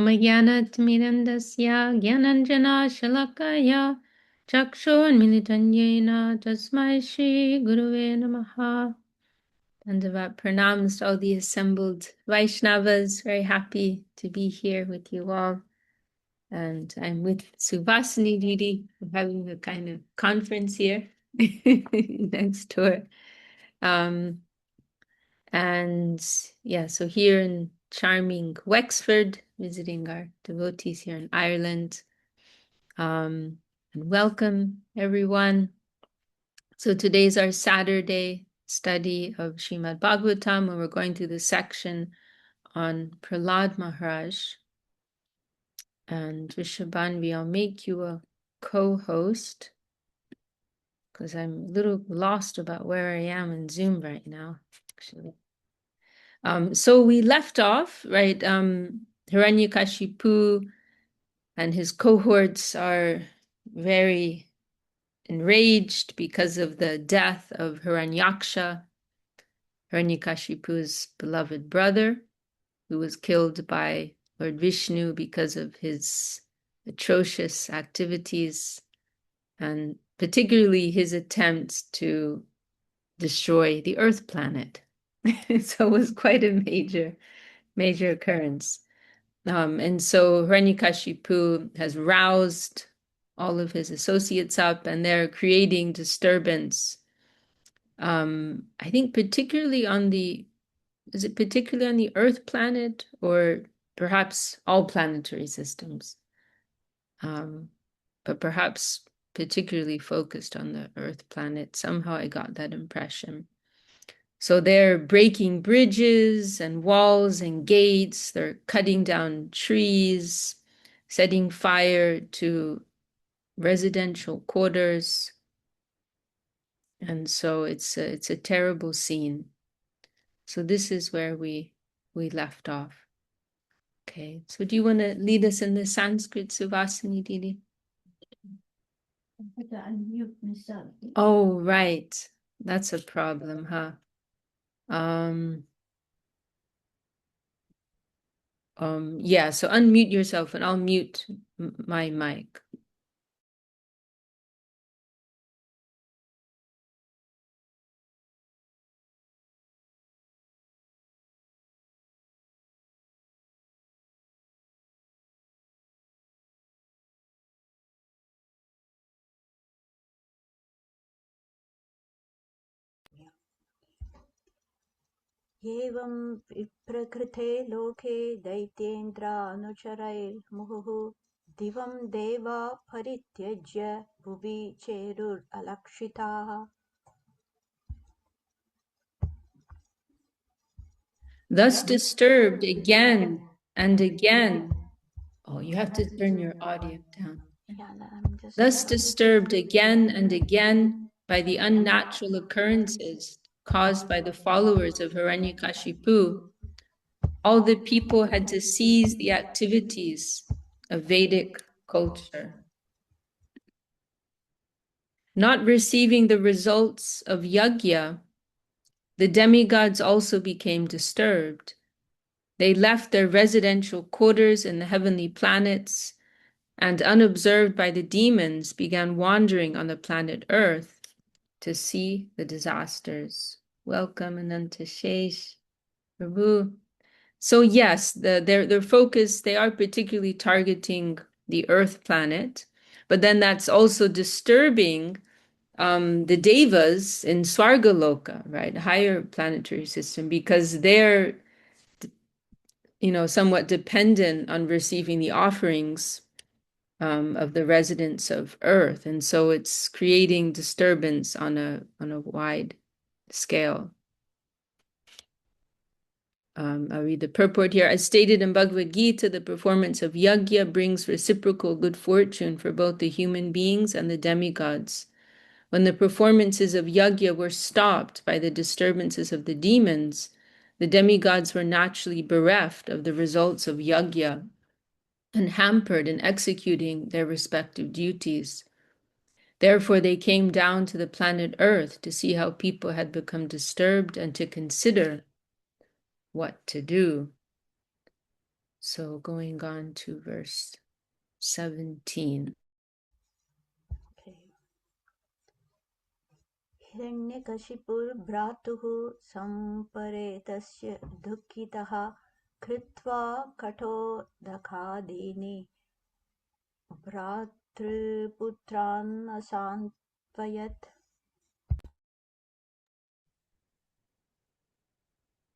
Mamayanatmirandasya Gyananjana Shalakaya Chakshurmilitan Yena Tasmai Shri Guruve Namaha. Dandavat pranams to all the assembled Vaishnavas. Very happy to be here with you all. And I'm with Suvasini Didi. We're having a kind of conference here next door. And yeah, so here in charming Wexford, visiting our devotees here in Ireland. And welcome everyone. So today's our Saturday study of Srimad Bhagavatam, and we're going through the section on Prahlad Maharaj. And Rishabhanvi, I'll make you a co-host because I'm a little lost about where I am in Zoom right now, actually. So we left off, right? Hiranyakashipu and his cohorts are very enraged because of the death of Hiranyaksha, Hiranyakashipu's beloved brother, who was killed by Lord Vishnu because of his atrocious activities, and particularly his attempts to destroy the Earth planet. So it was quite a major occurrence. And so Hiranyakashipu has roused all of his associates up, and they're creating disturbance. I think particularly on the Earth planet, or perhaps all planetary systems? But perhaps particularly focused on the Earth planet. Somehow I got that impression. So they're breaking bridges and walls and gates. They're cutting down trees, setting fire to residential quarters. And so it's a terrible scene. So this is where we left off. Okay, so do you want to lead us in the Sanskrit, Suvasini Didi? I have to unmute myself. Oh, right. That's a problem, huh? Yeah, so unmute yourself and I'll mute my mic. एवं प्रकृते लोके दैत्येन्द्रानुचरैर्मुहुः दिवं देवा परित्यज्य भुवि चेरुरलक्षिताः. Thus disturbed again and again. Oh, you have to turn your audio down. Thus disturbed again and again by the unnatural occurrences caused by the followers of Hiranyakashipu, all the people had to cease the activities of Vedic culture. Not receiving the results of yajna, the demigods also became disturbed. They left their residential quarters in the heavenly planets and, unobserved by the demons, began wandering on the planet Earth to see the disasters. Welcome, Anantashesh, Prabhu. So yes, their focus, they are particularly targeting the Earth planet, but then that's also disturbing the devas in Swargaloka, right, higher planetary system, because they're, somewhat dependent on receiving the offerings of the residents of Earth, and so it's creating disturbance on a wide scale. I'll read the purport here. As stated in Bhagavad Gita, the performance of yajna brings reciprocal good fortune for both the human beings and the demigods. When the performances of yajna were stopped by the disturbances of the demons, the demigods were naturally bereft of the results of yajna and hampered in executing their respective duties. Therefore, they came down to the planet Earth to see how people had become disturbed and to consider what to do. So going on to verse 17. Okay. हिरण्यकशिपुर्भ्रातुः सम्परेतस्य दुःखितः कृत्वा कठोदकादीनि भ्रातृपुत्रान् असान्त्वयत्.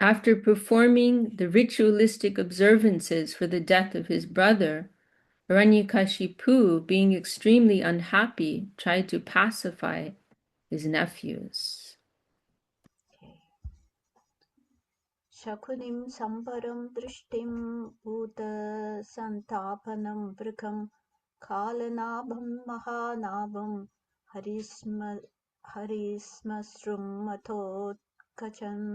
After performing the ritualistic observances for the death of his brother, Hiranyakashipu, being extremely unhappy, tried to pacify his nephews. शकुनिं सम्परं दृष्टिं भूतसन्तापनं वृकं कालनाभं महानाभं हरिश्मश्रुं मथोत्कचन्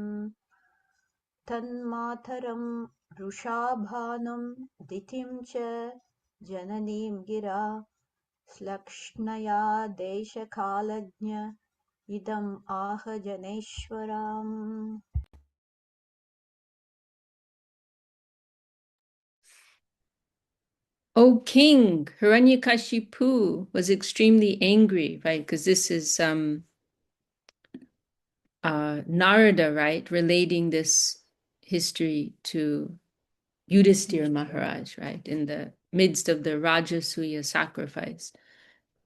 तन्मातरं वृषाभानुं दितिं च जननीं गिरा श्लक्ष्णया देशकालज्ञ इदम् आह जनेश्वराम्. O king, Hiranyakashipu was extremely angry, right? Because this is Narada, right? Relating this history to Yudhisthira Maharaj, right? In the midst of the Rajasuya sacrifice.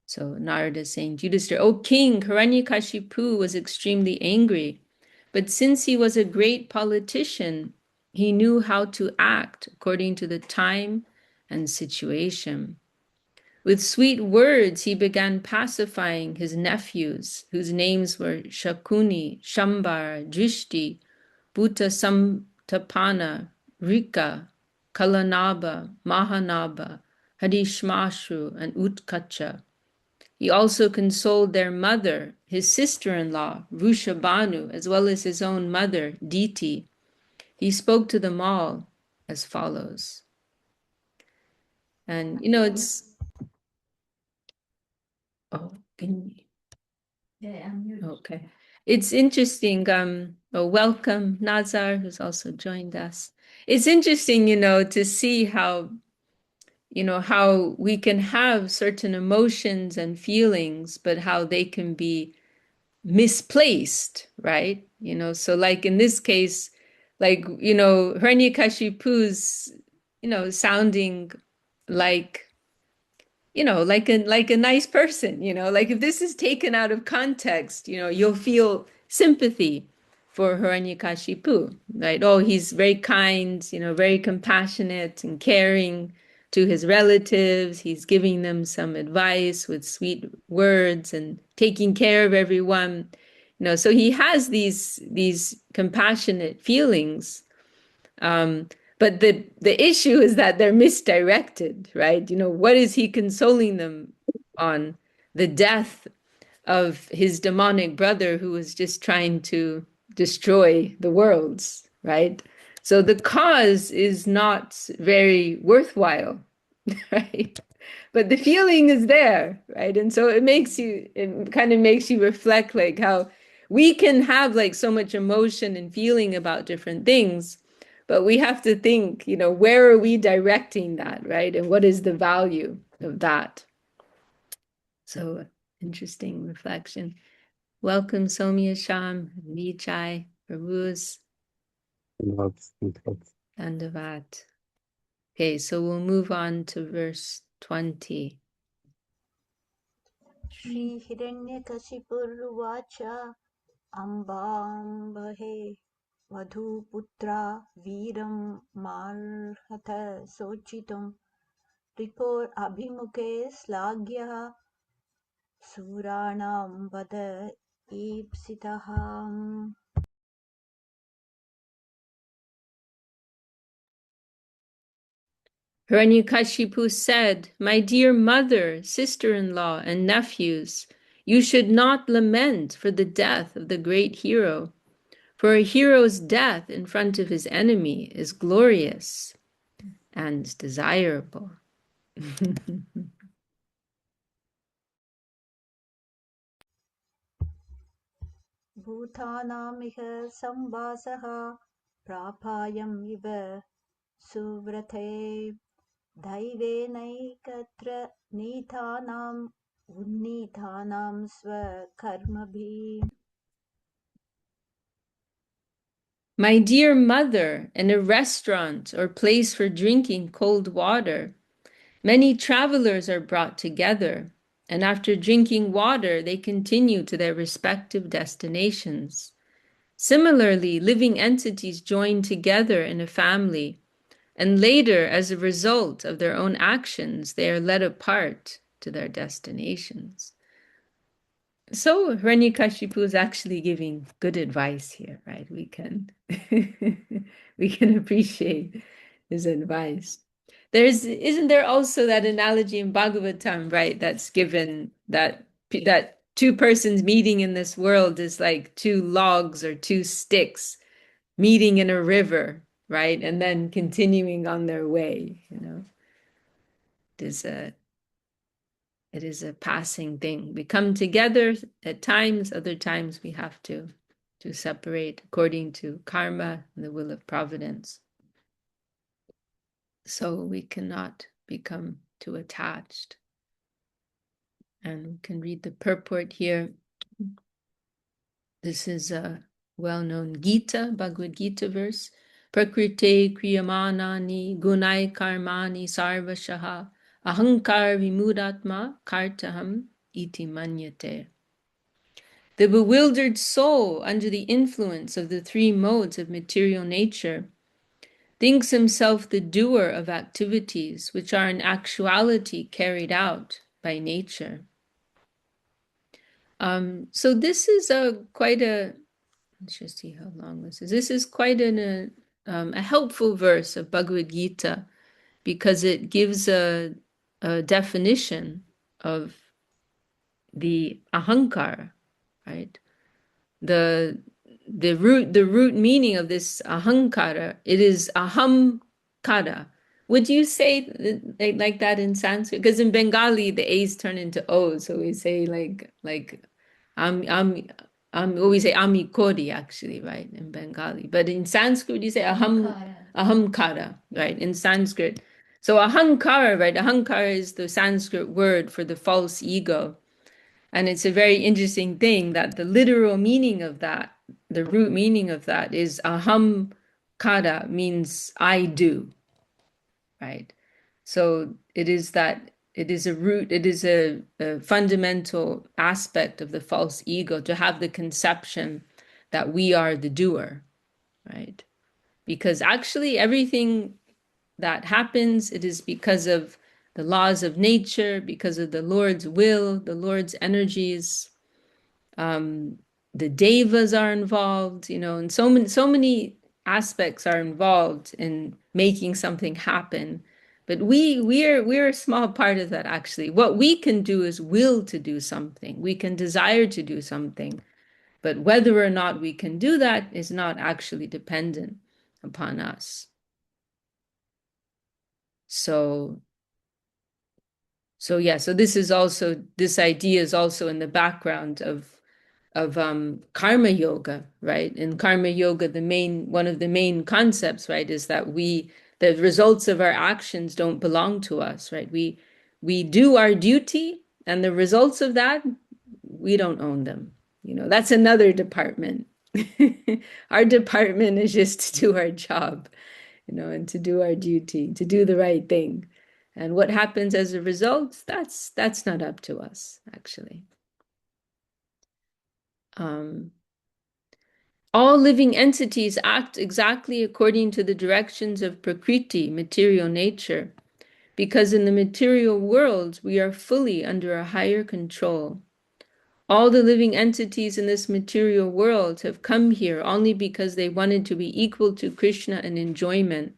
So Narada is saying, Yudhisthira, O king, Hiranyakashipu was extremely angry. But since he was a great politician, he knew how to act according to the time and situation. With sweet words, he began pacifying his nephews, whose names were Shakuni, Shambar, Drishti, Bhuta Samtapana, Rika, Kalanaba, Mahanaba, Hadishmashru, and Utkacha. He also consoled their mother, his sister-in-law, Rushabanu, as well as his own mother, Diti. He spoke to them all as follows. And, it's... Oh, can you... Yeah, I'm muted. Okay. It's interesting. Welcome, Nazar, who's also joined us. It's interesting, to see how, how we can have certain emotions and feelings, but how they can be misplaced, right? So like in this case, like, Hiranyakashipu's, sounding like, like a nice person, like if this is taken out of context, you'll feel sympathy for Hiranyakashipu, right? Oh, he's very kind, very compassionate and caring to his relatives. He's giving them some advice with sweet words and taking care of everyone. So he has these compassionate feelings, but the issue is that they're misdirected, right? What is he consoling them on? The death of his demonic brother who was just trying to destroy the worlds, right? So the cause is not very worthwhile, right? But the feeling is there, right? And so it kind of makes you reflect like how we can have like so much emotion and feeling about different things, but we have to think, where are we directing that, right? And what is the value of that? So interesting reflection. Welcome, Somya Sham, Vijay, Prabhus, Dandavat. Okay, so we'll move on to verse 20. श्रीहिरण्यकशिपुरुवाच अम्बाम्बहे वधूपुत्रा वीरं मार्हत सोचितुं रिपोर्अभिमुखे श्लाघ्यः सूराणां वद ईप्सितः. Hiranyakashipu said, My dear mother, sister-in-law, and nephews, you should not lament for the death of the great hero, for a hero's death in front of his enemy is glorious and desirable. भूतानामिह संवासः प्रापायम् इव suvrate दैवेनैकत्र नीतानाम् उन्नीतानां स्वकर्मभिः. My dear mother, in a restaurant or place for drinking cold water, many travelers are brought together, and after drinking water, they continue to their respective destinations. Similarly, living entities join together in a family, and later, as a result of their own actions, they are led apart to their destinations. So Hiranyakashipu is actually giving good advice here, right? We can we can appreciate his advice. Isn't there also that analogy in Bhagavatam, right? That's given that two persons meeting in this world is like two logs or two sticks meeting in a river, right? And then continuing on their way, you know. It is a It is a passing thing. We come together at times, other times we have to separate according to karma and the will of providence. So we cannot become too attached. And we can read the purport here. This is a well-known Gita, Bhagavad Gita verse. Prakrite kriyamanani gunai karmani sarvashaha ahankar vimudatma kartaham iti manyate. The bewildered soul, under the influence of the three modes of material nature, thinks himself the doer of activities which are in actuality carried out by nature. So this is let's just see how long this is. This is quite a helpful verse of Bhagavad Gita because it gives a definition of the ahankara, right? The root meaning of this ahankara, it is ahamkara. Would you say like that in Sanskrit? Because in Bengali the A's turn into O's, so we say like am we say ami kodi actually, right, in Bengali. But in Sanskrit you say ahamkara, right, in Sanskrit. So ahankara, right? Ahankara is the Sanskrit word for the false ego. And it's a very interesting thing that the literal meaning of that, the root meaning of that is aham kada, means I do, right? So it is a root, it is a fundamental aspect of the false ego to have the conception that we are the doer, right? Because actually everything that happens, it is because of the laws of nature, because of the Lord's will, the Lord's energies. The devas are involved, you know, and so many aspects are involved in making something happen. But we're a small part of that actually. What we can do is will to do something. We can desire to do something. But whether or not we can do that is not actually dependent upon us. So yeah, so this idea is also in the background of karma yoga, right? In karma yoga, one of the main concepts, right, is that the results of our actions don't belong to us, right? We do our duty, and the results of that, we don't own them. You know, that's another department. Our department is just to do our job, you know, and to do our duty, to do the right thing. And what happens as a result, that's not up to us, actually. All living entities act exactly according to the directions of Prakriti, material nature, because in the material world we are fully under a higher control. All the living entities in this material world have come here only because they wanted to be equal to Krishna in enjoyment,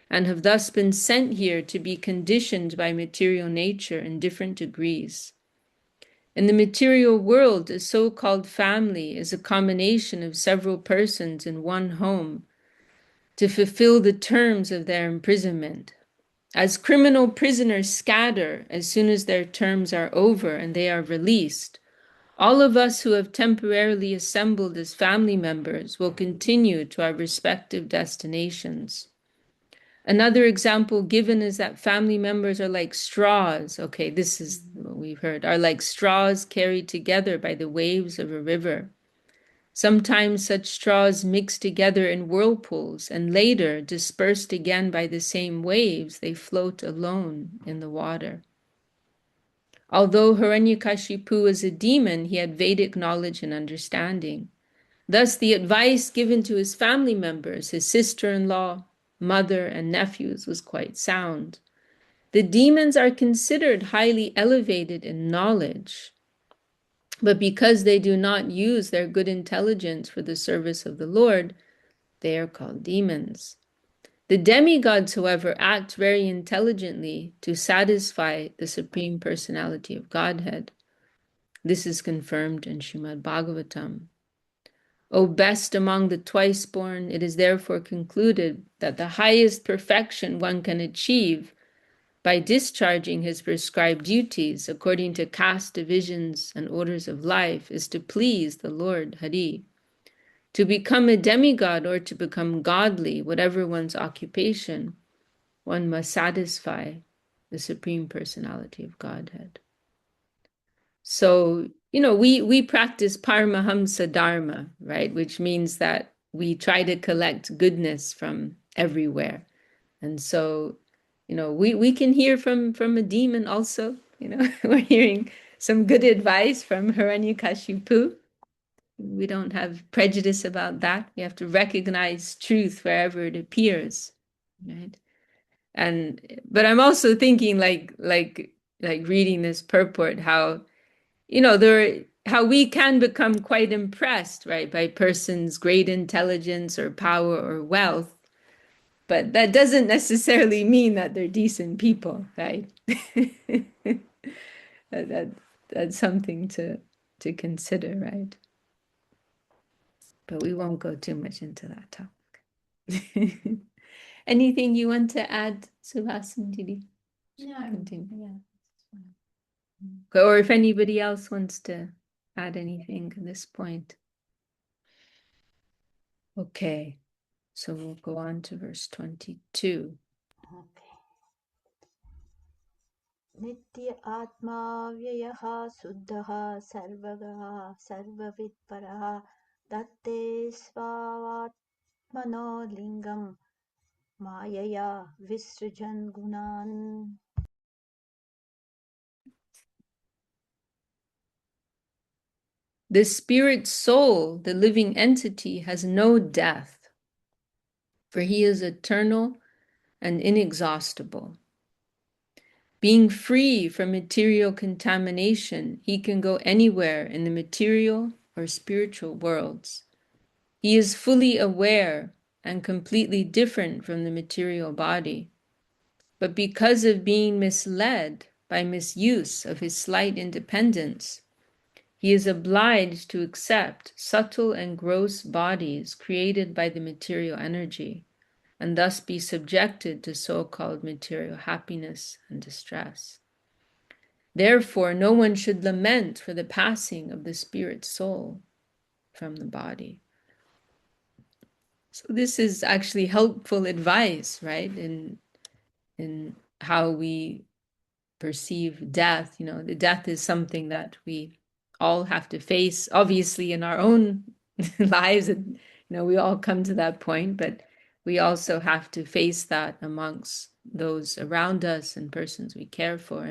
and have thus been sent here to be conditioned by material nature in different degrees. In the material world, a so-called family is a combination of several persons in one home to fulfill the terms of their imprisonment. As criminal prisoners scatter as soon as their terms are over and they are released, all of us who have temporarily assembled as family members will continue to our respective destinations. Another example given is that family members are like straws. Okay, this is what we've heard, are like straws carried together by the waves of a river. Sometimes such straws mix together in whirlpools, and later, dispersed again by the same waves, they float alone in the water. Although Hiranyakashipu is a demon, he had Vedic knowledge and understanding. Thus, the advice given to his family members, his sister-in-law, mother, and nephews was quite sound. The demons are considered highly elevated in knowledge, but because they do not use their good intelligence for the service of the Lord, they are called demons. The demigods, however, act very intelligently to satisfy the Supreme Personality of Godhead. This is confirmed in Srimad Bhagavatam. O best among the twice-born, it is therefore concluded that the highest perfection one can achieve by discharging his prescribed duties according to caste divisions and orders of life is to please the Lord Hari. To become a demigod or to become godly, whatever one's occupation, one must satisfy the Supreme Personality of Godhead. So, we practice Paramahamsa Dharma, right? Which means that we try to collect goodness from everywhere. And so, we can hear from a demon also. We're hearing some good advice from Hiranyakashipu. We don't have prejudice about that. We have to recognize truth wherever it appears, right? But I'm also thinking like reading this purport, how how we can become quite impressed, right, by persons' great intelligence or power or wealth, but that doesn't necessarily mean that they're decent people, right? That's something to consider, right? But we won't go too much into that topic. Anything you want to add, Subhasan, Didi? No, Continue. yeah. Or if anybody else wants to add anything at this point. Okay, so we'll go on to verse 22. Okay. Nitya Atma Vyayaha Suddhaha Sarvagaha Sarvavitparaha Datte Svavatmano Lingam Mayaya Visrajan Gunan. The spirit soul, the living entity, has no death, for he is eternal and inexhaustible. Being free from material contamination, he can go anywhere in the material or spiritual worlds. He is fully aware and completely different from the material body. But because of being misled by misuse of his slight independence, he is obliged to accept subtle and gross bodies created by the material energy, and thus be subjected to so-called material happiness and distress. Therefore, no one should lament for the passing of the spirit soul from the body. So this is actually helpful advice, right? In how we perceive death. The death is something that we all have to face, obviously, in our own lives. And, we all come to that point, but we also have to face that amongst those around us and persons we care for.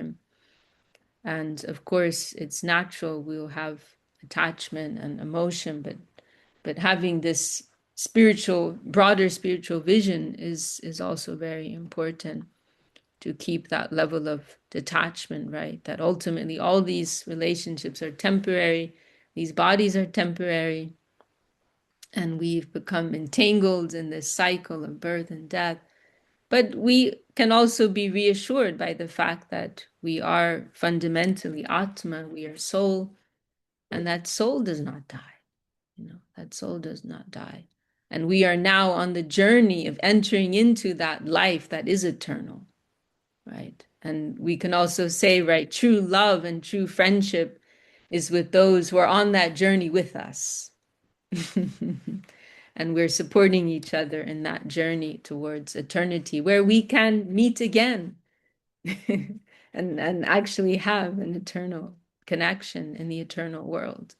And of course, it's natural we'll have attachment and emotion, but having this broader spiritual vision is also very important to keep that level of detachment, right? That ultimately all these relationships are temporary, these bodies are temporary, and we've become entangled in this cycle of birth and death. But we can also be reassured by the fact that we are fundamentally Atma, we are soul, and that soul does not die. That soul does not die. And we are now on the journey of entering into that life that is eternal, right? And we can also say, right, true love and true friendship is with those who are on that journey with us. And we're supporting each other in that journey towards eternity, where we can meet again and actually have an eternal connection in the eternal world.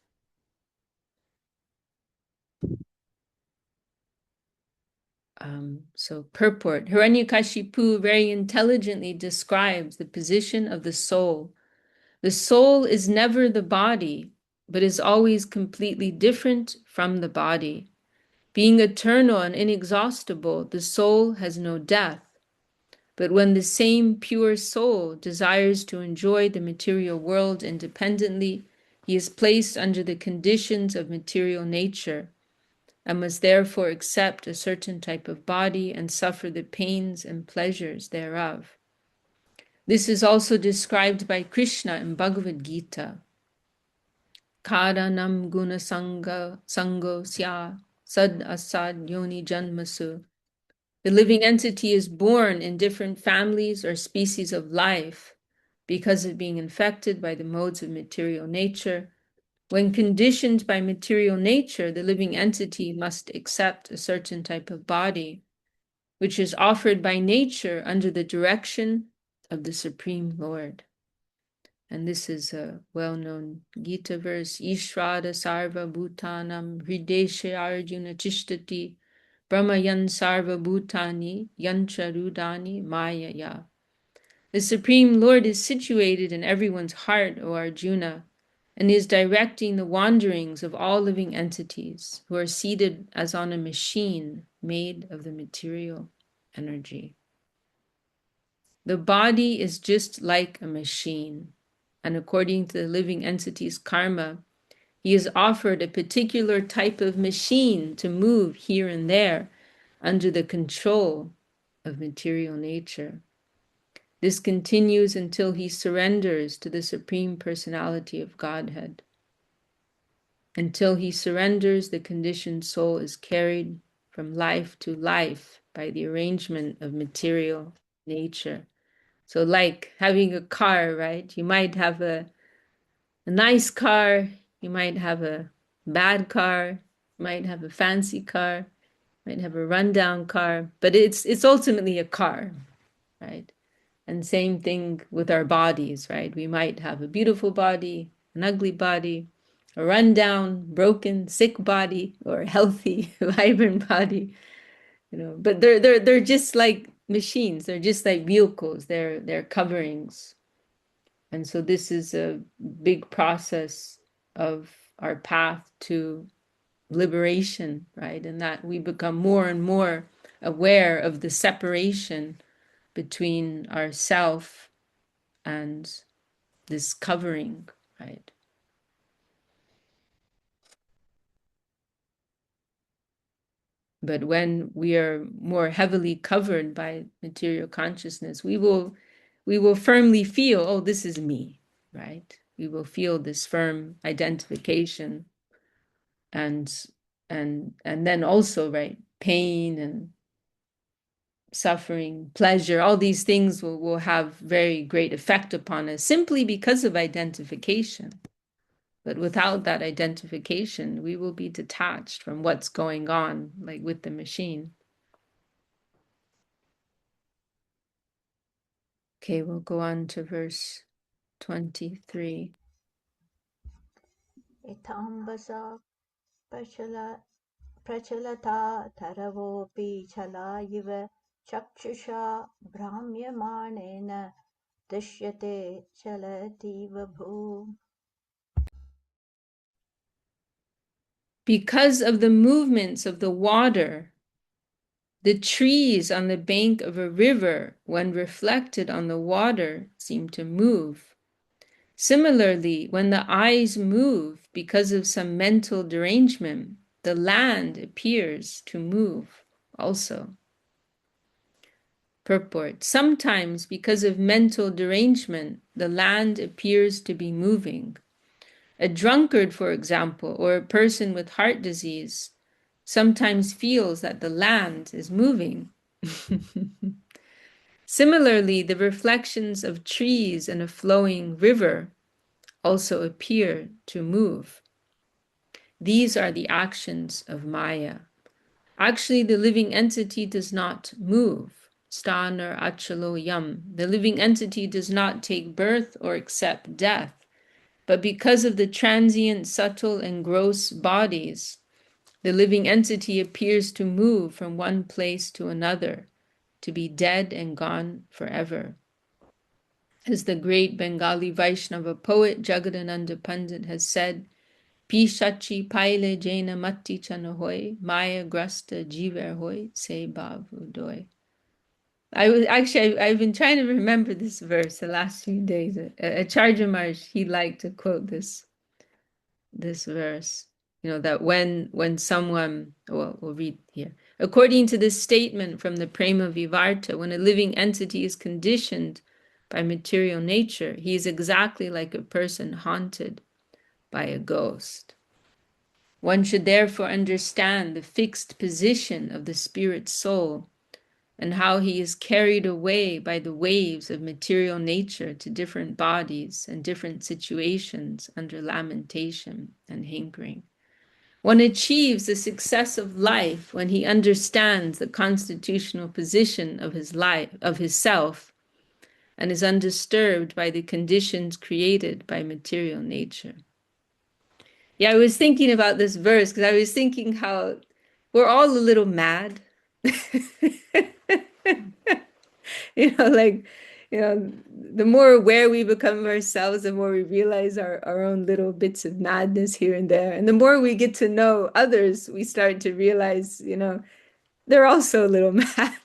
So purport, Hiranyakashipu very intelligently describes the position of the soul. The soul is never the body, but is always completely different from the body. Being eternal and inexhaustible, the soul has no death. But when the same pure soul desires to enjoy the material world independently, he is placed under the conditions of material nature and must therefore accept a certain type of body and suffer the pains and pleasures thereof. This is also described by Krishna in Bhagavad Gita. Karanam guna sango sya sad asad yoni janmasu. The living entity is born in different families or species of life because of being infected by the modes of material nature. When conditioned by material nature, the living entity must accept a certain type of body, which is offered by nature under the direction of the Supreme Lord. And this is a well-known Gita verse, Ishrada Sarva Bhutanam Hrideshe Arjuna Tishtati Brahmayan Sarva Bhutani Yancha Rudani Mayaya. The Supreme Lord is situated in everyone's heart, O Arjuna, and is directing the wanderings of all living entities who are seated as on a machine made of the material energy. The body is just like a machine, and according to the living entity's karma, he is offered a particular type of machine to move here and there under the control of material nature. This continues until he surrenders to the Supreme Personality of Godhead. Until he surrenders, the conditioned soul is carried from life to life by the arrangement of material nature. So like having a car, right? You might have a nice car, you might have a bad car, you might have a fancy car, you might have a rundown car, but it's ultimately a car, right? And same thing with our bodies, right? We might have a beautiful body, an ugly body, a rundown, broken, sick body, or a healthy, vibrant body, but they're just like machines, they're just like vehicles, they're coverings. And so this is a big process of our path to liberation, right? And that we become more and more aware of the separation between ourself and this covering, right? But when we are more heavily covered by material consciousness, we will firmly feel, oh, this is me, right? We will feel this firm identification, and then also, right, pain and suffering, pleasure, all these things will have very great effect upon us simply because of identification. But without that identification, we will be detached from what's going on, like with the machine. Okay, we'll go on to verse 23. Ithambasa prachalata taravopi chalayiva chakshusha brahmyamanena dishyate chalativa bhu. Because of the movements of the water, the trees on the bank of a river, when reflected on the water, seem to move. Similarly, when the eyes move because of some mental derangement, the land appears to move also. Purport. Sometimes, because of mental derangement, the land appears to be moving. A drunkard, for example, or a person with heart disease sometimes feels that the land is moving. Similarly, the reflections of trees in a flowing river also appear to move. These are the actions of Maya. Actually, the living entity does not move. Stanar achalo yam. The living entity does not take birth or accept death. But because of the transient, subtle, and gross bodies, the living entity appears to move from one place to another, to be dead and gone forever. As the great Bengali Vaishnava poet Jagadananda Pandit has said, Pishachi paile jaina matti chanahoy, maya grasta jiver hoy, se bhav udoy. I've been trying to remember this verse the last few days. Acharya Maharaj, he liked to quote this verse. That when someone, well, we'll read here. According to this statement from the Prema Vivarta, when a living entity is conditioned by material nature, he is exactly like a person haunted by a ghost. One should therefore understand the fixed position of the spirit soul and how he is carried away by the waves of material nature to different bodies and different situations under lamentation and hankering. One achieves the success of life when he understands the constitutional position of his life, of his self, and is undisturbed by the conditions created by material nature. Yeah, I was thinking about this verse because I was thinking how we're all a little mad. The more aware we become of ourselves, the more we realize our own little bits of madness here and there. And the more we get to know others, we start to realize, they're also a little mad.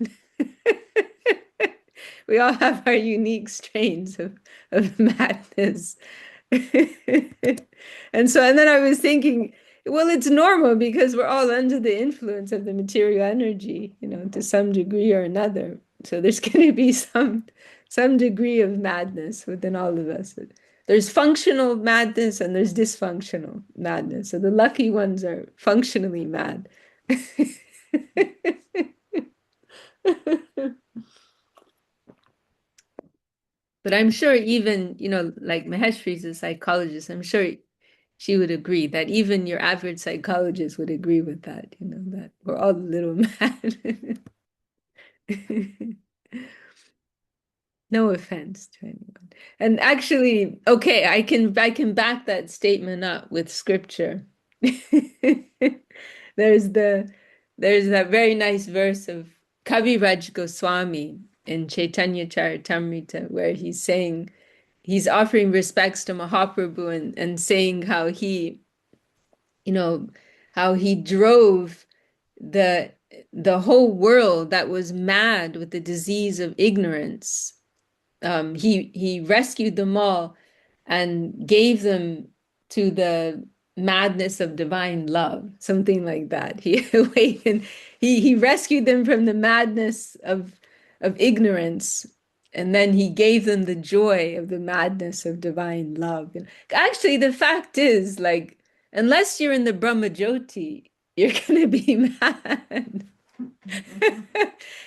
We all have our unique strains of madness. And then I was thinking, well, it's normal because we're all under the influence of the material energy, to some degree or another. So there's going to be some degree of madness within all of us. There's functional madness and there's dysfunctional madness. So the lucky ones are functionally mad. But I'm sure even, like Maheshwari's a psychologist, I'm sure she would agree that even your average psychologist would agree with that, that we're all a little mad. No offense to anyone. And actually, okay, I can back that statement up with scripture. There's that very nice verse of Kaviraj Goswami in Chaitanya Charitamrita where he's offering respects to Mahaprabhu and saying how he drove the whole world that was mad with the disease of ignorance. He rescued them all and gave them to the madness of divine love, something like that. He awakened, he rescued them from the madness of ignorance, and then he gave them the joy of the madness of divine love. And actually, the fact is, like, unless you're in the Brahma Jyoti, you're gonna be mad.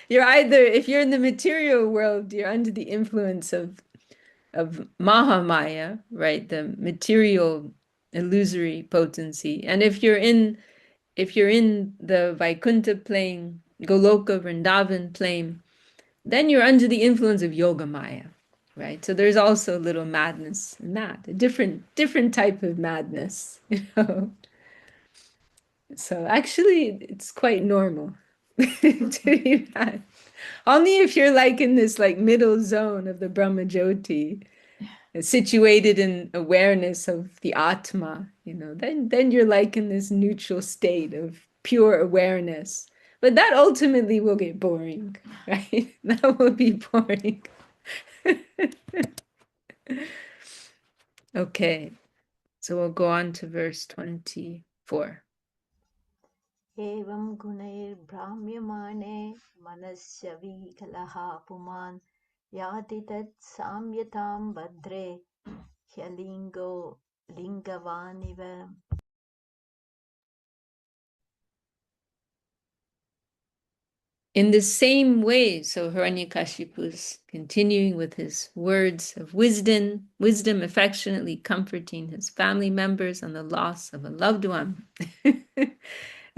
You're either, if you're in the material world, you're under the influence of Mahamaya, right? The material illusory potency. And if you're in the Vaikuntha plane, Goloka Vrindavan plane, then you're under the influence of Yoga Maya, right? So there's also a little madness in that, a different type of madness, So actually, it's quite normal to be mad. Only if you're like in this like middle zone of the Brahma Jyoti, situated in awareness of the Atma, then you're like in this neutral state of pure awareness. But that ultimately will get boring, right? That will be boring. Okay, so we'll go on to verse 24. एवं गुणैर्भ्राम्यमाणे मनस्य विकलः पुमान् याति तत् साम्यतां भद्रे ह्यलिङ्गो लिङ्गवानिव. In the same way, so Hiranyakashipu's continuing with his words of wisdom, affectionately comforting his family members on the loss of a loved one.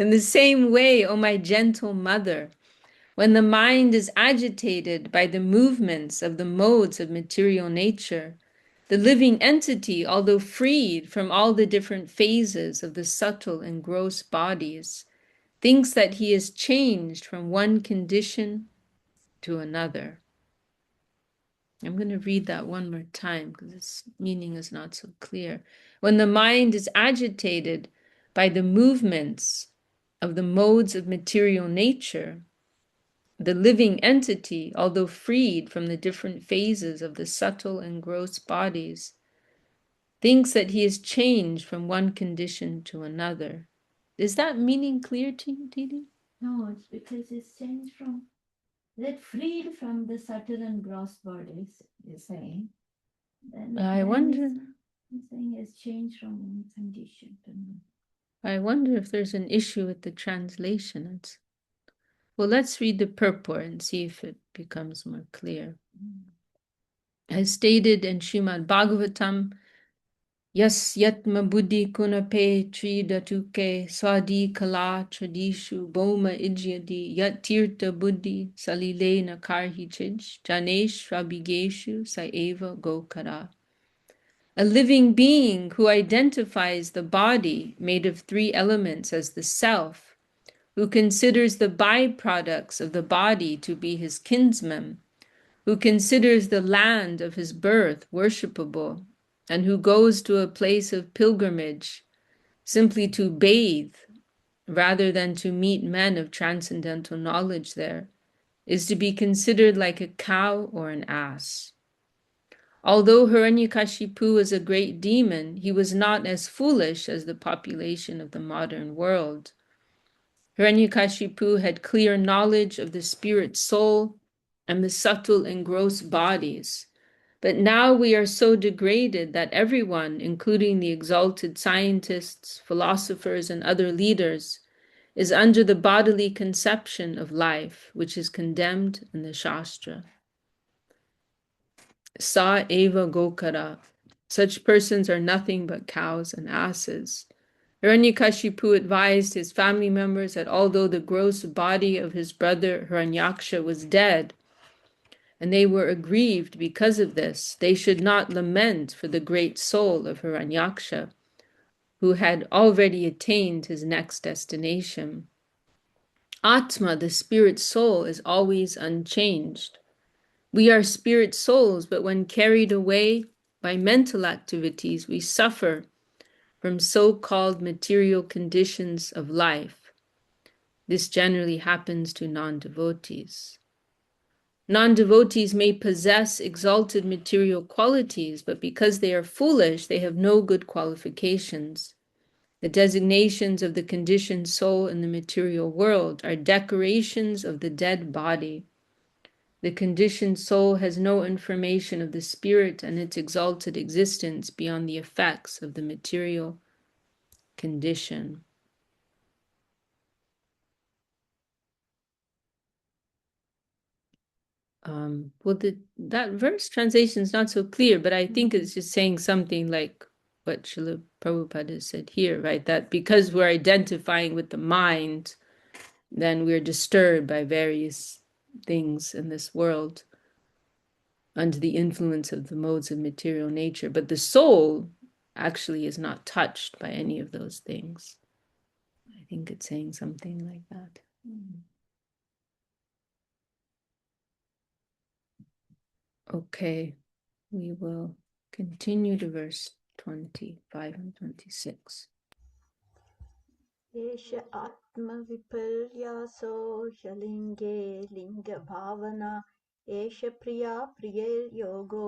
In the same way, O my gentle mother, when the mind is agitated by the movements of the modes of material nature, the living entity, although freed from all the different phases of the subtle and gross bodies, thinks that he is changed from one condition to another. I'm going to read that one more time because its meaning is not so clear. When the mind is agitated by the movements of the modes of material nature, the living entity, although freed from the different phases of the subtle and gross bodies, thinks that he is changed from one condition to another. Is that meaning clear to you, Didi? No, it's because it's changed from that freed from the subtle and gross bodies, you're saying. I wonder. He's saying it's changed from one condition to another. I wonder if there's an issue with the translation. Well, let's read the purport and see if it becomes more clear. As stated in Srimad Bhagavatam, Yas yatma buddhi kunape tridatuke swadi kala tradishu boma ijyadi yat tirta buddhi salile nakarhi chij janesh rabigeshu saeva gokara. A living being who identifies the body made of three elements as the self, who considers the byproducts of the body to be his kinsmen, who considers the land of his birth worshipable, and who goes to a place of pilgrimage simply to bathe rather than to meet men of transcendental knowledge there, is to be considered like a cow or an ass. Although Hiranyakashipu was a great demon, he was not as foolish as the population of the modern world. Hiranyakashipu had clear knowledge of the spirit soul and the subtle and gross bodies. But now we are so degraded that everyone, including the exalted scientists, philosophers, and other leaders, is under the bodily conception of life, which is condemned in the Shastra. Sa eva gokara. Such persons are nothing but cows and asses. Hiranyakashipu advised his family members that although the gross body of his brother Hiranyaksha was dead, and they were aggrieved because of this, they should not lament for the great soul of Hiranyaksha, who had already attained his next destination. Atma, the spirit soul, is always unchanged. We are spirit souls, but when carried away by mental activities, we suffer from so-called material conditions of life. This generally happens to non-devotees. Non-devotees may possess exalted material qualities, but because they are foolish, they have no good qualifications. The designations of the conditioned soul in the material world are decorations of the dead body. The conditioned soul has no information of the spirit and its exalted existence beyond the effects of the material condition. That verse translation is not so clear, but I think it's just saying something like what Srila Prabhupada said here, right? That because we're identifying with the mind, then we're disturbed by various things in this world under the influence of the modes of material nature. But the soul actually is not touched by any of those things. I think it's saying something like that. Okay, we will continue to verse 25 and 26. एष आत्मविपर्यासो ह्यलिङ्गे लिङ्गभावना एष प्रिया प्रियैर्योगो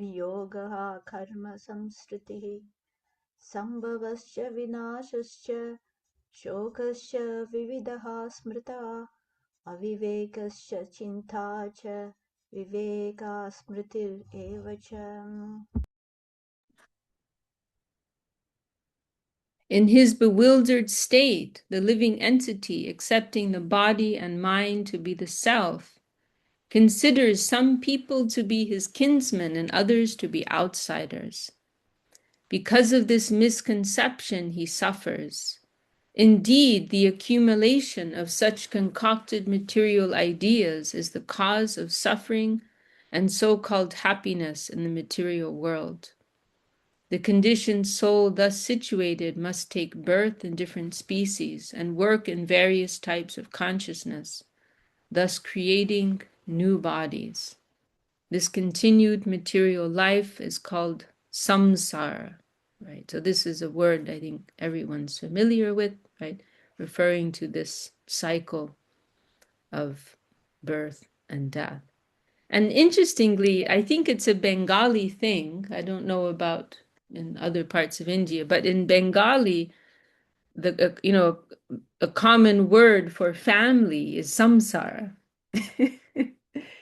वियोगः कर्म संस्कृतिः सम्भवश्च विनाशश्च शोकश्च विविधः स्मृता अविवेकश्च चिन्ता च विवेका स्मृतिरेव च. In his bewildered state, the living entity, accepting the body and mind to be the self, considers some people to be his kinsmen and others to be outsiders. Because of this misconception, he suffers. Indeed, the accumulation of such concocted material ideas is the cause of suffering and so-called happiness in the material world. The conditioned soul thus situated must take birth in different species and work in various types of consciousness, thus creating new bodies. This continued material life is called samsara, right? So this is a word I think everyone's familiar with, right? Referring to this cycle of birth and death. And interestingly, I think it's a Bengali thing. I don't know about in other parts of India, but in Bengali, a common word for family is samsara.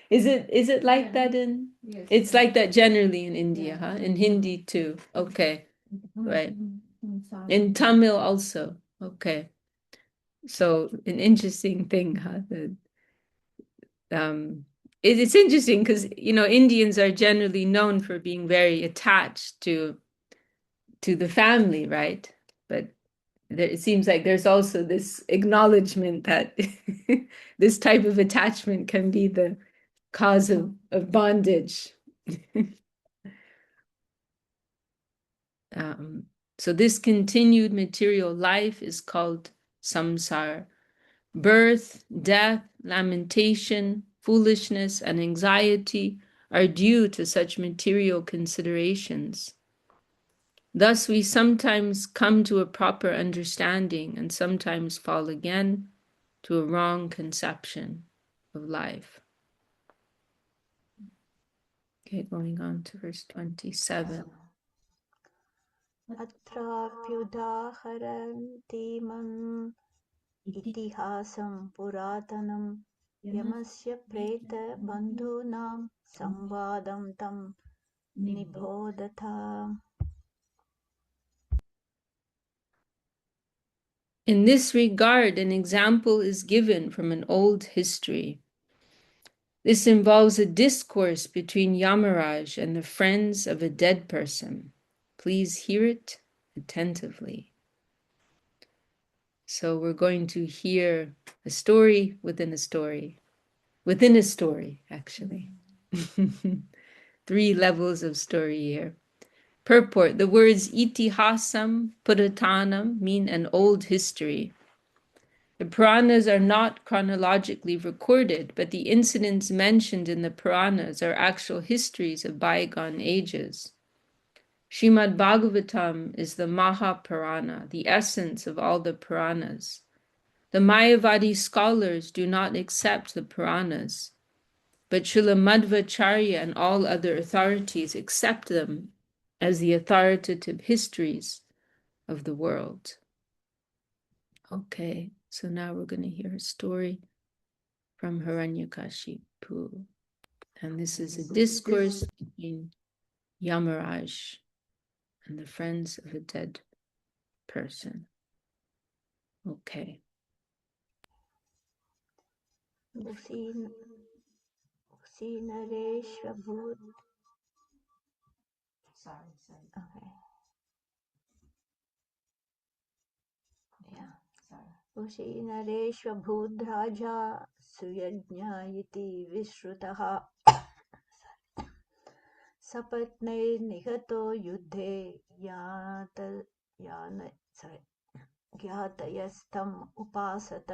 Is it like that in? Yes. It's like that generally in India, huh? In Hindi too. Okay, right. In Tamil also. Okay. So an interesting thing, huh? It's interesting because Indians are generally known for being very attached to the family, right? But it seems like there's also this acknowledgement that this type of attachment can be the cause of bondage. So this continued material life is called samsara. Birth, death, lamentation, foolishness, and anxiety are due to such material considerations. Thus, we sometimes come to a proper understanding and sometimes fall again to a wrong conception of life. Okay, going on to verse 27. अत्राप्युदाहरन्तीमम् इतिहासं पुरातनं यमस्य प्रेतबन्धूनां संवादं तं निबोधता. In this regard, an example is given from an old history. This involves a discourse between Yamaraj and the friends of a dead person. Please hear it attentively. So we're going to hear a story within a story. Within a story, actually. 3 levels of story here. Purport. The words itihasam, puratanam mean an old history. The Puranas are not chronologically recorded, but the incidents mentioned in the Puranas are actual histories of bygone ages. Srimad Bhagavatam is the Mahapurana, the essence of all the Puranas. The Mayavadi scholars do not accept the Puranas, but Srila Madhvacharya and all other authorities accept them as the authoritative histories of the world. Okay, so now we're going to hear a story from Hiranyakashipu. And this is a discourse between Yamaraj and the friends of a dead person. Okay. उसीनरेष्वभूत्. Sorry. Okay. Yeah. Sorry. उसीनरेष्वभूद्राजा Suyagya इति विश्रुतः सपत्नैर्निहतो युद्धे ज्ञातयस्तम् उपासत.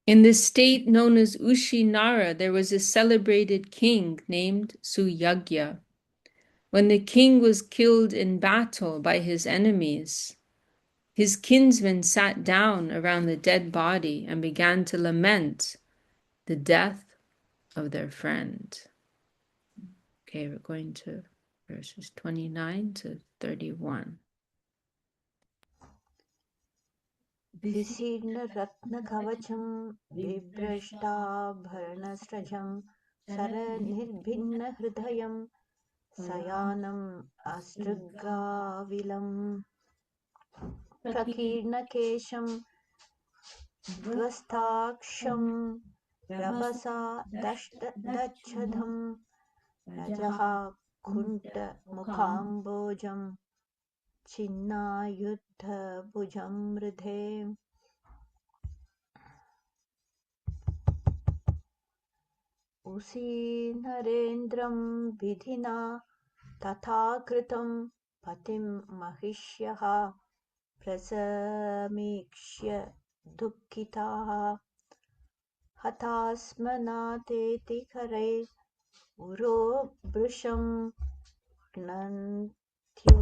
In the state known as Ushinara, there was a celebrated king named Suyagya. When the king was killed in battle by his enemies, his kinsmen sat down around the dead body and began to lament the death of their friend. Okay, we're going to verses 29 to 31. विशीर्णरत्नकवचं विभ्रष्टाभरणस्रजं सरनिर्भिन्नहृदयं शयानम् अस्तृगाविलं प्रकीर्णकेशं ध्वस्ताक्षं रभसा दच्छधं रजः कुण्ठमुखाम्बोजं छिन्नायुद्धभुजं मृधे उसीनरेन्द्रं विधिना तथा कृतं पतिं महिष्यः प्रसमीक्ष्य दुःखिताः हतास्मनातेति करे उरोभृशं घ्नन्त्यो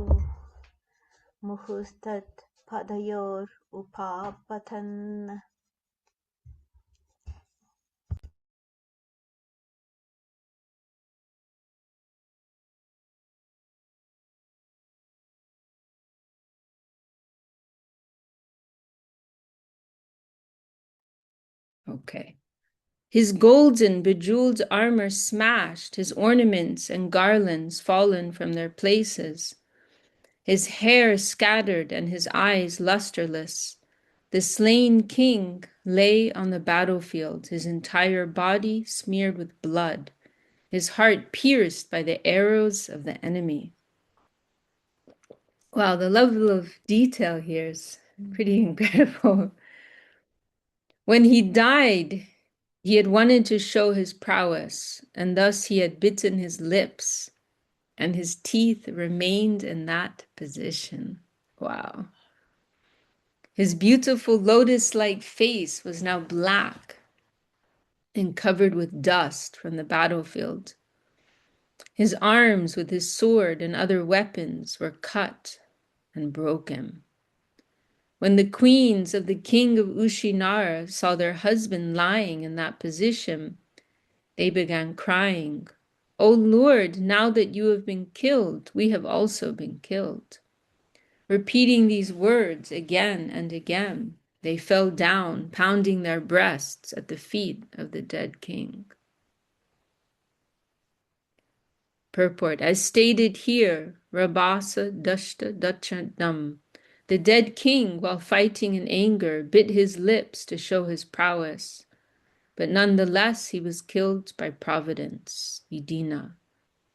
मुहुस्तत्पदयोरुपापतन्. Okay. His golden, bejeweled armor smashed, his ornaments and garlands fallen from their places, his hair scattered and his eyes lusterless. The slain king lay on the battlefield, his entire body smeared with blood, his heart pierced by the arrows of the enemy. Wow, the level of detail here is pretty incredible. When he died, he had wanted to show his prowess, and thus he had bitten his lips, and his teeth remained in that position. Wow. His beautiful lotus-like face was now black and covered with dust from the battlefield. His arms with his sword and other weapons were cut and broken. When the queens of the king of Ushinara saw their husband lying in that position, they began crying, "O Lord, now that you have been killed, we have also been killed." Repeating these words again and again, they fell down, pounding their breasts at the feet of the dead king. Purport, as stated here, Rabasa Dashta Dachanam, the dead king, while fighting in anger, bit his lips to show his prowess, but nonetheless he was killed by providence, Vidina.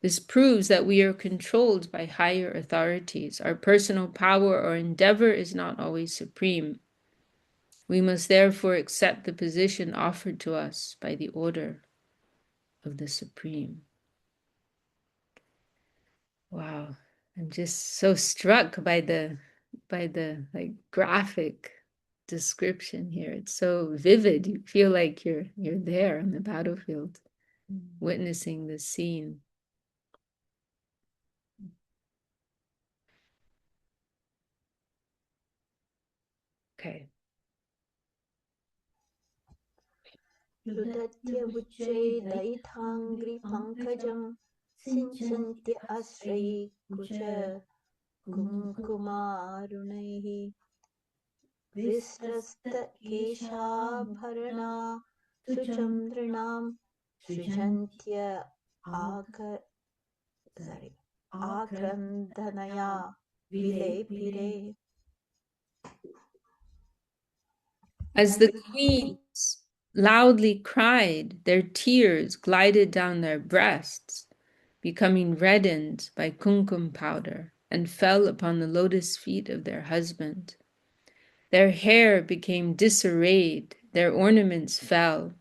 This proves that we are controlled by higher authorities. Our personal power or endeavor is not always supreme. We must therefore accept the position offered to us by the order of the Supreme. Wow, I'm just so struck by the like graphic description here. It's so vivid. You feel like you're there on the battlefield, witnessing this scene. Okay. रुदत्य उच्चैर्दयिताङ्घ्रिपङ्कजं सिञ्चन्त्य अश्रैः कुङ्कुमारुणैः विस्रस्तकेशाभरणा सुचन्द्रणां सृजन्त्य आक्रन्दनया विलेपिरे. As the queens loudly cried, their tears glided down their breasts, becoming reddened by kumkum powder, and fell upon the lotus feet of their husband. Their hair became disarrayed, their ornaments fell,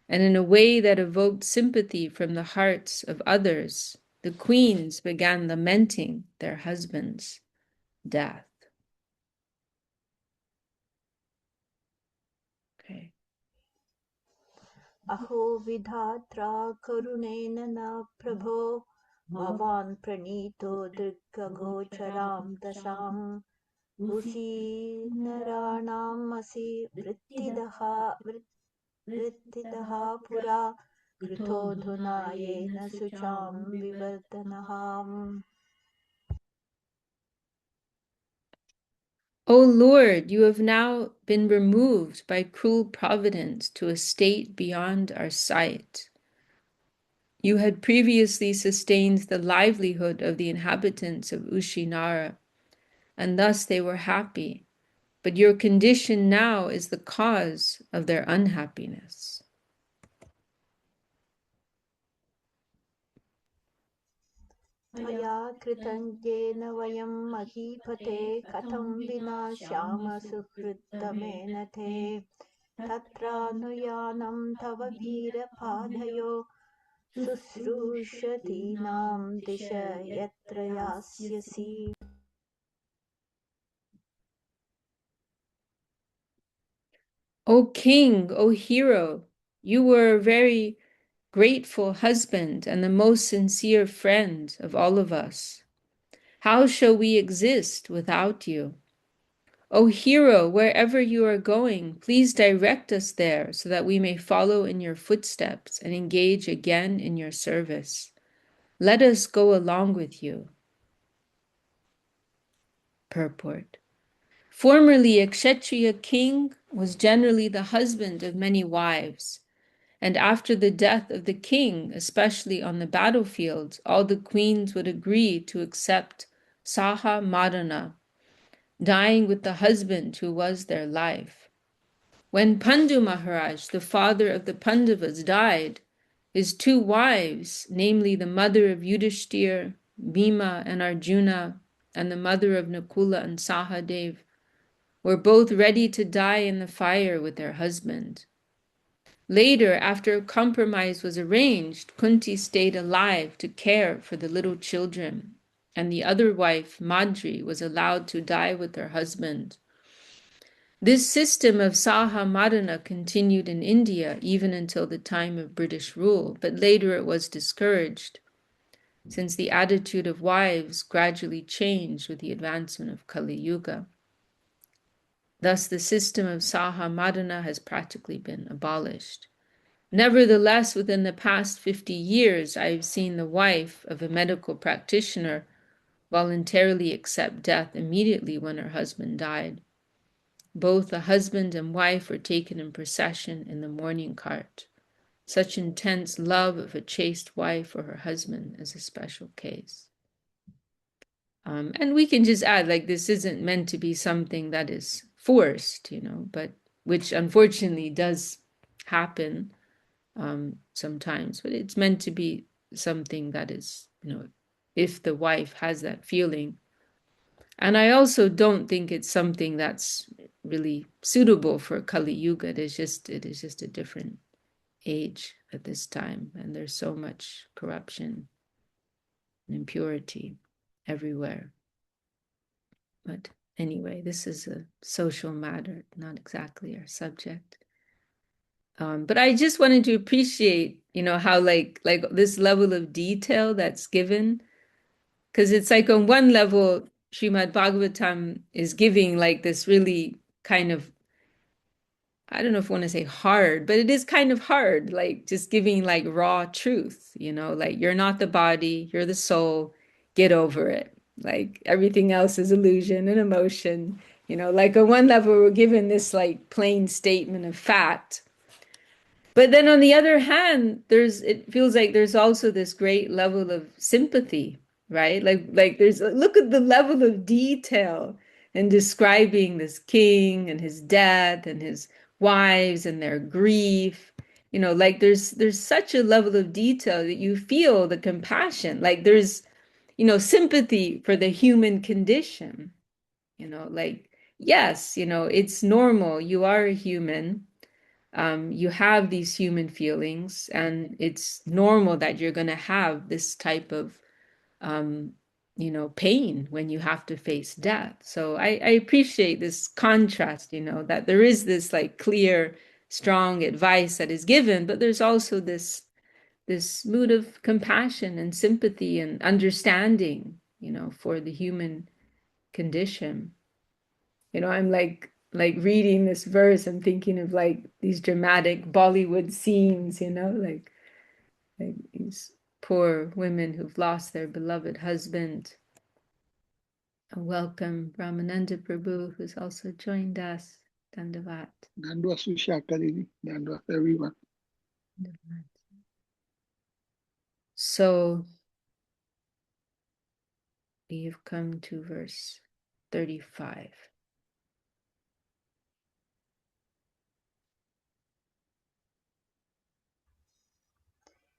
and in a way that evoked sympathy from the hearts of others, the queens began lamenting their husbands' death. Okay. अहो विधात्रा करुणेन न प्रभो भवान् प्रणीतो दृग्गोचरां दशाम् उसीनराणामसि वृत्तिदः पुरा कृतोऽधुना येन शुचां विवर्धनः. O Lord, you have now been removed by cruel providence to a state beyond our sight. You had previously sustained the livelihood of the inhabitants of Ushinara, and thus they were happy, but your condition now is the cause of their unhappiness. त्वया कृतञ्जेन वयं महीपते कथं विनाश्याम सुहृत्तमेन ते तत्रानुयानं तव वीरपादयो शुश्रूषतीनां दिश यत्र यास्यसि. O king, O hero, you were a very grateful husband and the most sincere friend of all of us. How shall we exist without you? O hero, wherever you are going, please direct us there so that we may follow in your footsteps and engage again in your service. Let us go along with you. Purport. Formerly, a Kshatriya king was generally the husband of many wives, and after the death of the king, especially on the battlefield, all the queens would agree to accept Saha Madana, dying with the husband who was their life. When Pandu Maharaj, the father of the Pandavas, died, his two wives, namely the mother of Yudhishthir, Bhima, and Arjuna, and the mother of Nakula and Sahadev, were both ready to die in the fire with their husband. Later, after a compromise was arranged, Kunti stayed alive to care for the little children, and the other wife, Madri, was allowed to die with her husband. This system of Saha Madana continued in India even until the time of British rule, but later it was discouraged, since the attitude of wives gradually changed with the advancement of Kali Yuga. Thus, the system of Saha Madana has practically been abolished. Nevertheless, within the past 50 years, I have seen the wife of a medical practitioner voluntarily accept death immediately when her husband died. Both the husband and wife were taken in procession in the mourning cart. Such intense love of a chaste wife for her husband is a special case. And we can just add, like, this isn't meant to be something that is forced, but which unfortunately does happen sometimes, but it's meant to be something that is, if the wife has that feeling. And I also don't think it's something that's really suitable for Kali Yuga. It is just a different age at this time, and there's so much corruption and impurity everywhere. But anyway, this is a social matter, not exactly our subject. But I just wanted to appreciate, how like this level of detail that's given, because it's like on one level, Srimad Bhagavatam is giving like this really kind of, I don't know if I want to say hard, but it is kind of hard, like just giving like raw truth, like you're not the body, you're the soul, get over it. Like everything else is illusion and emotion. Like on one level, we're given this like plain statement of fact. But then on the other hand, it feels like there's also this great level of sympathy, right? Like there's, look at the level of detail in describing this king and his death and his wives and their grief. Like there's such a level of detail that you feel the compassion. Like there's, sympathy for the human condition. Like, yes, it's normal. You are a human. You have these human feelings, and it's normal that you're going to have this type of, pain when you have to face death. So I appreciate this contrast, that there is this like clear, strong advice that is given, but there's also this mood of compassion and sympathy and understanding, for the human condition. I'm like reading this verse and thinking of like these dramatic Bollywood scenes, like these poor women who've lost their beloved husband. Welcome Ramananda Prabhu, who's also joined us. Dandavat. Dandava Sushaka Didi. Dandava everyone. So we've come to verse 35.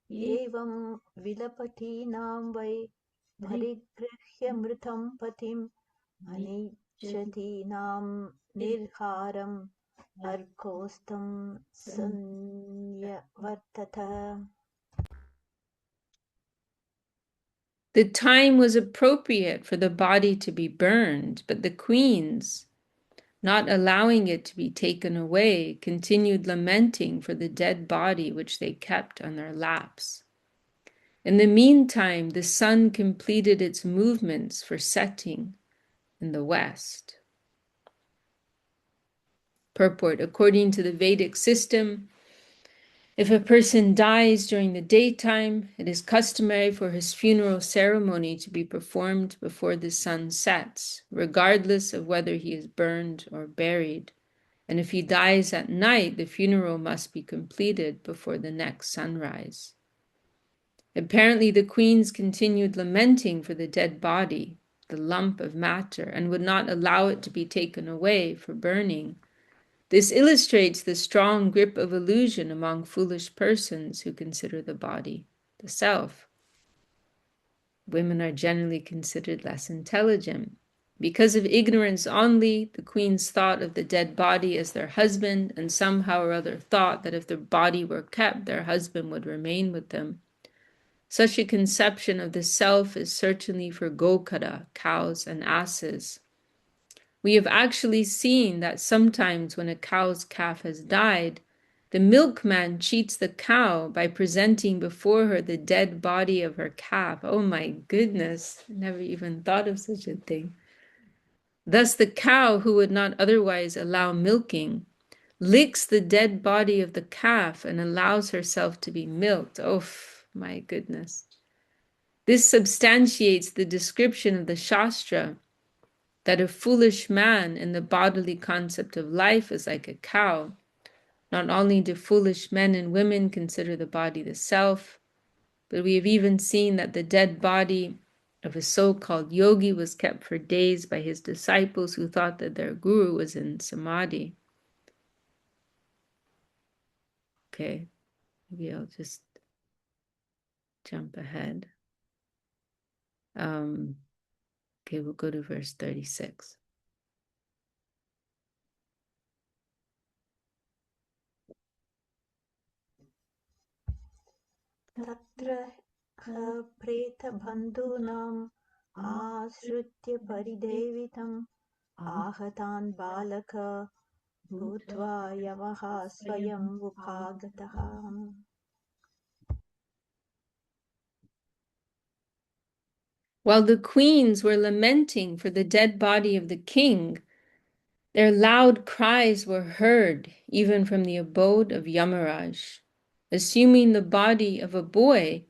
एवं विलपतीनां वै परिगृह्य मृतं पतिम् अनिच्छतीनां निर्हारम् अर्कोस्तं संन्यवर्तत. The time was appropriate for the body to be burned, but the queens, not allowing it to be taken away, continued lamenting for the dead body which they kept on their laps. In the meantime, the sun completed its movements for setting in the west. Purport: according to the Vedic system, if a person dies during the daytime, it is customary for his funeral ceremony to be performed before the sun sets, regardless of whether he is burned or buried. And if he dies at night, the funeral must be completed before the next sunrise. Apparently, the queens continued lamenting for the dead body, the lump of matter, and would not allow it to be taken away for burning. This illustrates the strong grip of illusion among foolish persons who consider the body the self. Women are generally considered less intelligent. Because of ignorance only, the queens thought of the dead body as their husband, and somehow or other thought that if the body were kept, their husband would remain with them. Such a conception of the self is certainly for Gokada, cows and asses. We have actually seen that sometimes when a cow's calf has died, the milkman cheats the cow by presenting before her the dead body of her calf. Oh my goodness, I never even thought of such a thing. Thus the cow, who would not otherwise allow milking, licks the dead body of the calf and allows herself to be milked. Oh my goodness. This substantiates the description of the Shastra that a foolish man in the bodily concept of life is like a cow. Not only do foolish men and women consider the body the self, but we have even seen that the dead body of a so-called yogi was kept for days by his disciples who thought that their guru was in samadhi. Okay, maybe I'll just jump ahead. Okay, we'll go to verse 36. तत्र प्रेतबन्धूनाम् आश्रित्य परिदेवितम् आहतान् बालक भूत्वा यमः स्वयं उपागतः. While the queens were lamenting for the dead body of the king, their loud cries were heard even from the abode of Yamaraj. Assuming the body of a boy,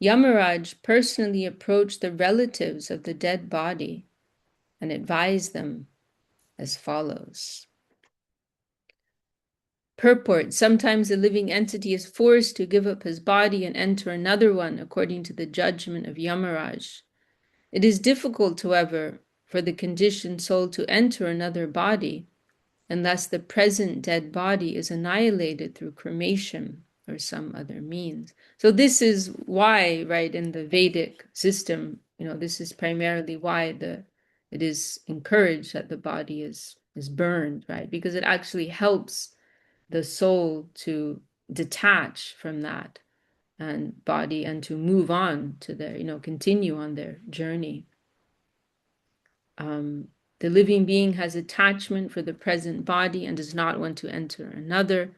Yamaraj personally approached the relatives of the dead body and advised them as follows. Purport: sometimes a living entity is forced to give up his body and enter another one according to the judgment of Yamaraj. It is difficult, however, for the conditioned soul to enter another body unless the present dead body is annihilated through cremation or some other means. So this is why, right, in the Vedic system, this is primarily why it is encouraged that the body is burned, right? Because it actually helps the soul to detach from that and body and to move on to their, continue on their journey. The living being has attachment for the present body and does not want to enter another,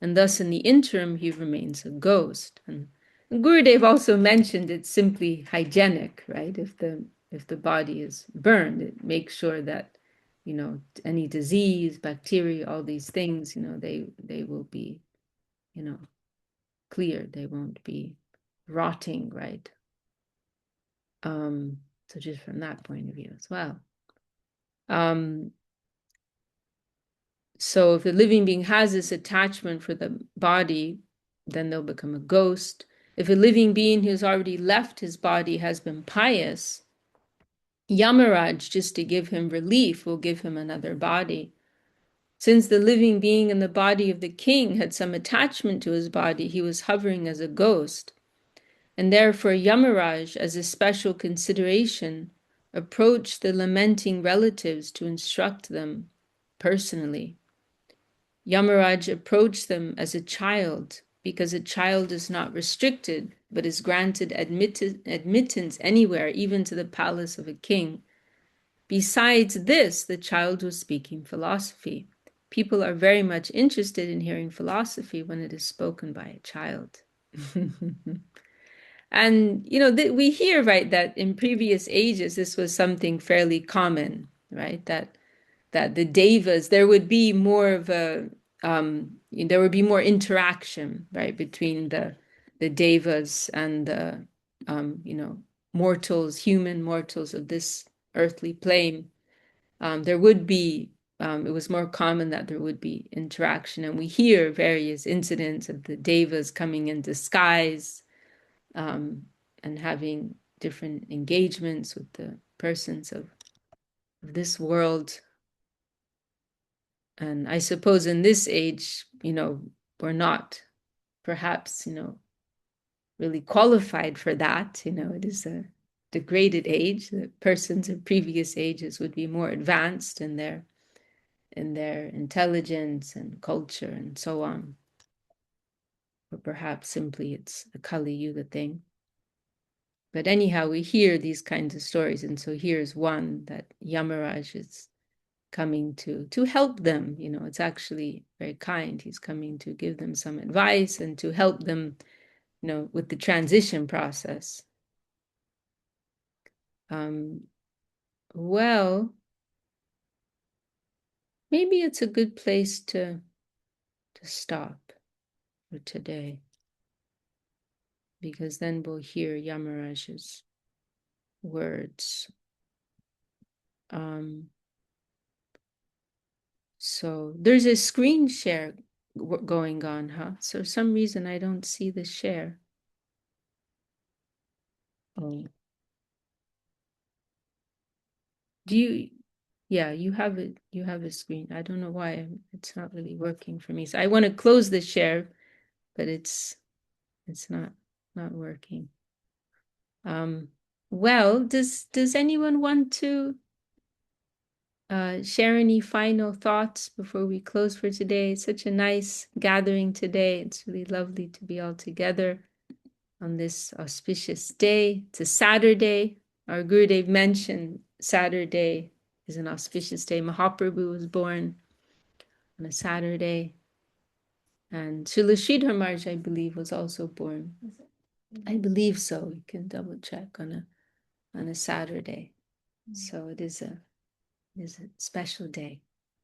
and thus in the interim he remains a ghost. And Gurudev also mentioned it's simply hygienic, right? If the body is burned, it makes sure that any disease, bacteria, all these things, they will be cleared. They won't be rotting, right? So just from that point of view as well. So if the living being has this attachment for the body, then they'll become a ghost. If a living being who's already left his body has been pious, Yamaraj, just to give him relief, will give him another body. Since the living being in the body of the king had some attachment to his body, he was hovering as a ghost. And therefore Yamaraj, as a special consideration, approached the lamenting relatives to instruct them personally. Yamaraj approached them as a child, because a child is not restricted, but is granted admittance anywhere, even to the palace of a king. Besides this, the child was speaking philosophy. People are very much interested in hearing philosophy when it is spoken by a child. And, we hear, right, that in previous ages, this was something fairly common, right? That the devas, there would be more of there would be more interaction, right, between the devas and the, mortals, human mortals of this earthly plane. There would be, it was more common that there would be interaction. And we hear various incidents of the devas coming in disguise, and having different engagements with the persons of this world. And I suppose in this age, we're not perhaps, really qualified for that. It is a degraded age. The persons of previous ages would be more advanced in their intelligence and culture and so on. Or perhaps simply it's a Kali Yuga thing. But anyhow, we hear these kinds of stories. And so here's one that Yamaraj is coming to help them. It's actually very kind. He's coming to give them some advice and to help them, with the transition process. Well, maybe it's a good place to stop for today, because then we'll hear Yamaraj's words. So there's a screen share going on, huh? So for some reason I don't see the share. Oh. Yeah, you have it. You have a screen. I don't know why it's not really working for me. So I want to close the share, but it's not working. Well, does anyone want to share any final thoughts before we close for today? It's such a nice gathering today. It's really lovely to be all together on this auspicious day. It's a Saturday. Our Gurudev mentioned Saturday is an auspicious day. Mahaprabhu was born on a Saturday. And Srila Sridhar Maharaj, I believe, was also born. I believe so. We can double check on a Saturday. So it is a special day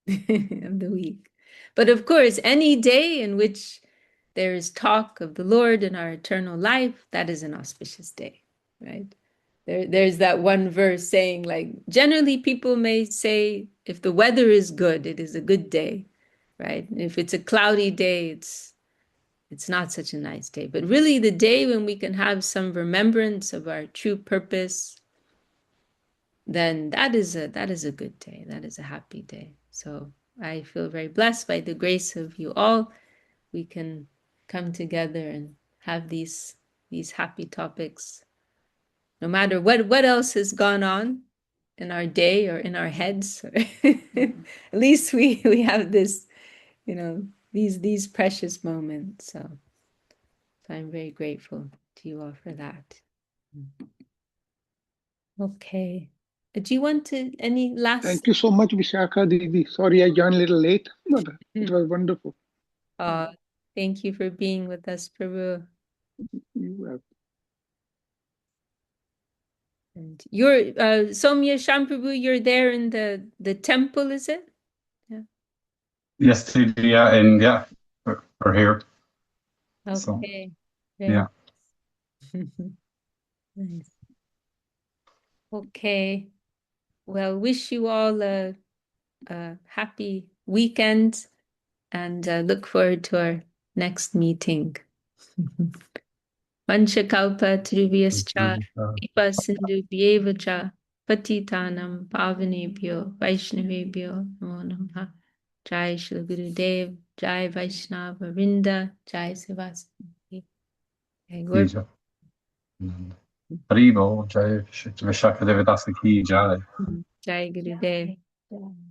of the week. But of course, any day in which there is talk of the Lord and our eternal life, that is an auspicious day, right? There's that one verse saying, like, generally people may say, if the weather is good, it is a good day, right? And if it's a cloudy day, it's not such a nice day. But really, the day when we can have some remembrance of our true purpose, then that is a good day. That is a happy day. So I feel very blessed by the grace of you all. We can come together and have these happy topics, no matter what else has gone on in our day or in our heads. At least we have this, these precious moments. So I'm very grateful to you all for that. Okay. Do you want to any last? Thank you so much, Vishakha Didi. Sorry I joined a little late, but it was wonderful. Thank you for being with us, Prabhu. You have. And you're Somya Shamprabhu, you're there in the temple, is it? Yeah. Yes, yeah, and yeah, we're here. Okay. So, Very yeah. nice. Okay. Well, wish you all a happy weekend, and look forward to our next meeting. Vanchakalpa Triviyascha Kripa Sindhu cha Patitanam Pavanebhyo Vaishnavebhyo Namo Namaha. Jai Shri Gurudev, Jai Vaishnava Vrinda, Jai Sivasati. Haribo, Jai Vishaka Devidasa Ki Jai. Jai Gurudev. Yeah.